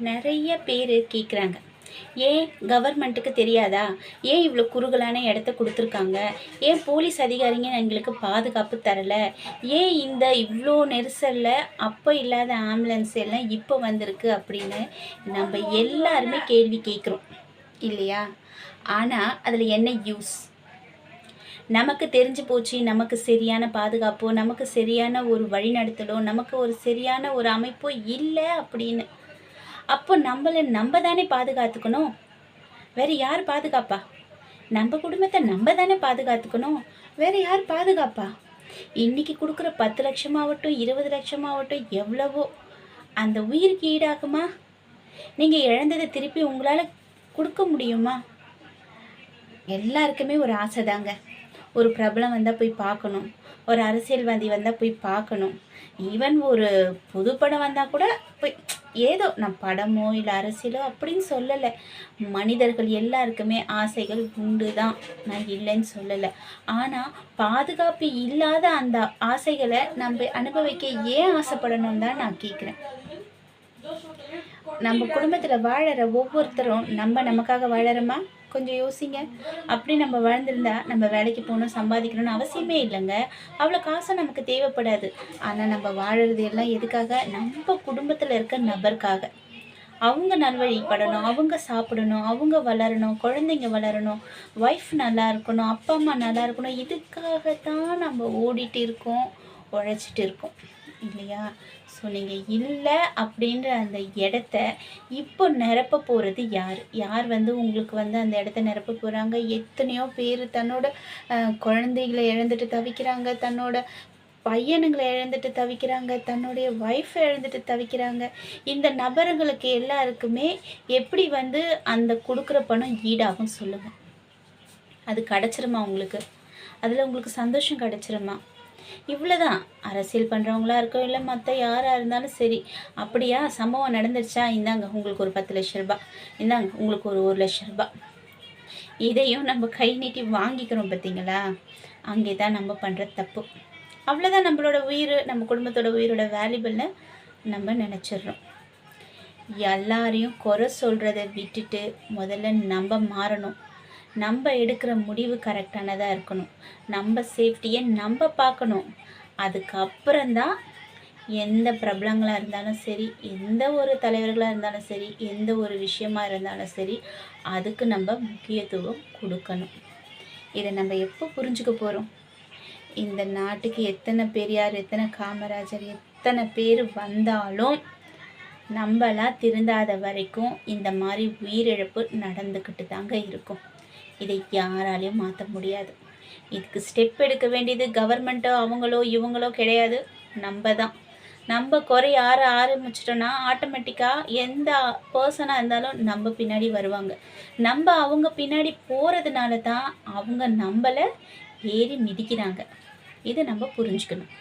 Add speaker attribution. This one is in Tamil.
Speaker 1: நிறைய பேர் கேட்குறாங்க, ஏன் கவர்மெண்ட்டுக்கு தெரியாதா? ஏன் இவ்வளோ குறுகலான இடத்த கொடுத்துருக்காங்க? ஏன் போலீஸ் அதிகாரிங்க எங்களுக்கு பாதுகாப்பு தரலை? ஏன் இந்த இவ்வளோ நெரிசலில் அப்போ இல்லாத ஆம்புலன்ஸ் எல்லாம் இப்போ வந்திருக்கு அப்படின்னு நம்ம எல்லாருமே கேள்வி கேட்குறோம் இல்லையா? ஆனால் அதில் என்ன யூஸ்? நமக்கு தெரிஞ்சு போச்சு, நமக்கு சரியான பாதுகாப்போ, நமக்கு சரியான ஒரு வழிநடத்தலோ, நமக்கு ஒரு சரியான ஒரு அமைப்போ இல்லை அப்படின்னு. அப்போ நம்ம தானே பாதுகாத்துக்கணும். வேறு யார் பாதுகாப்பா? நம்ம குடும்பத்தை நம்ம தானே பாதுகாத்துக்கணும். வேறு யார் பாதுகாப்பா? இன்றைக்கி கொடுக்குற 10 லட்சமாகட்டும் 20 லட்சமாகட்டும் எவ்வளவோ அந்த உயிருக்கு ஈடாகுமா? நீங்கள் இழந்ததை திருப்பி உங்களால் கொடுக்க முடியுமா? எல்லாருக்குமே ஒரு ஆசை தாங்க. ஒரு பிரபலம் வந்தால் போய் பார்க்கணும், ஒரு அரசியல்வாதி வந்தால் போய் பார்க்கணும், ஈவன் ஒரு புது படம் வந்தால் கூட போய் ஏதோ நான் படமோ இல்லை அரசியலோ அப்படின்னு சொல்லலை. மனிதர்கள் எல்லாருக்குமே ஆசைகள் உண்டு தான், நான் இல்லைன்னு சொல்லலை. ஆனால் பாதுகாப்பு இல்லாத அந்த ஆசைகளை நம்ம அனுபவிக்க ஏன் ஆசைப்படணும் தான் நான் கேட்குறேன். நம்ம குடும்பத்தில் வாழற ஒவ்வொருத்தரும் நமக்காக வாழறோமா? கொஞ்சம் யோசிங்க. அப்படி நம்ம வாழ்ந்திருந்தா நம்ம வேலைக்கு போகணும், சம்பாதிக்கணும்னு அவசியமே இல்லைங்க. அவ்வளோ காசும் நமக்கு தேவைப்படாது. ஆனால் நம்ம வாழறது எல்லாம் எதுக்காக? நம்ம குடும்பத்தில் இருக்க நபருக்காக. அவங்க நல்வழிப்படணும், அவங்க சாப்பிடணும், அவங்க வளரணும், குழந்தைங்க வளரணும், ஒய்ஃப் நல்லா இருக்கணும், அப்பா அம்மா நல்லா இருக்கணும். இதுக்காகத்தான் நம்ம ஓடிட்டு இருக்கோம், உழைச்சிட்டு இருக்கோம் இல்லையா? ஸோ நீங்கள் இல்லை அப்படின்ற அந்த இடத்த இப்போ நிரப்ப போகிறது யார்? யார் உங்களுக்கு அந்த இடத்த நிரப்ப போகிறாங்க? எத்தனையோ பேர் தன்னோட குழந்தைகளை இழந்துட்டு தவிக்கிறாங்க, தன்னோட பையனுங்களை இழந்துட்டு தவிக்கிறாங்க, தன்னுடைய ஒய்ஃபை இழந்துட்டு தவிக்கிறாங்க. இந்த நபர்களுக்கு எல்லாருக்குமே எப்படி அந்த கொடுக்குற பணம் ஈடாகும் சொல்லுங்கள்? அது கிடச்சிருமா உங்களுக்கு? அதில் உங்களுக்கு சந்தோஷம் கிடச்சிருமா? இவ்வளோதான். அரசியல் பண்ணுறவங்களா இருக்கோ இல்லை மற்ற யாராக இருந்தாலும் சரி, அப்படியா சம்பவம் நடந்துருச்சா, இந்தாங்க உங்களுக்கு ஒரு 10 லட்ச ரூபா, இந்தாங்க உங்களுக்கு ஒரு 1 லட்ச ரூபா. இதையும் நம்ம கை நீட்டி வாங்கிக்கிறோம் பார்த்தீங்களா? அங்கே தான் நம்ம பண்ணுற தப்பு. அவ்வளோதான். நம்மளோட உயிர், நம்ம குடும்பத்தோட உயிரோட வேல்யூபிள்னு நம்ம நினச்சிட்றோம். எல்லாரையும் குறை சொல்கிறத விட்டுட்டு முதல்ல நம்ம மாறணும். நம்ம எடுக்கிற முடிவு கரெக்டானதாக இருக்கணும். நம்ம சேஃப்டியை நம்ம பார்க்கணும். அதுக்கப்புறம்தான் எந்த பிரபலங்களாக இருந்தாலும் சரி, எந்த ஒரு தலைவர்களாக இருந்தாலும் சரி, எந்த ஒரு விஷயமா இருந்தாலும் சரி, அதுக்கு நம்ம முக்கியத்துவம் கொடுக்கணும். இதை நம்ம எப்போ புரிஞ்சுக்க போகிறோம்? இந்த நாட்டுக்கு எத்தனை பெரியார், எத்தனை காமராஜர், எத்தனை பேர் வந்தாலும் நம்மளாம் திருந்தாத வரைக்கும் இந்த மாதிரி உயிரிழப்பு நடந்துக்கிட்டு தாங்க இருக்கும். இதை யாராலையும் மாற்ற முடியாது. இதுக்கு ஸ்டெப் எடுக்க வேண்டியது கவர்மெண்ட்டோ அவங்களோ இவங்களோ கிடையாது, நம்ம தான். நம்ம குறைய ஆரம்பிச்சிட்டோன்னா ஆட்டோமேட்டிக்காக எந்த பர்சனாக இருந்தாலும் நம்ம பின்னாடி வருவாங்க. நம்ம அவங்க பின்னாடி போகிறதுனால தான் அவங்க நம்மளை ஏறி மிதிக்கிறாங்க. இதை நம்ம புரிஞ்சுக்கணும்.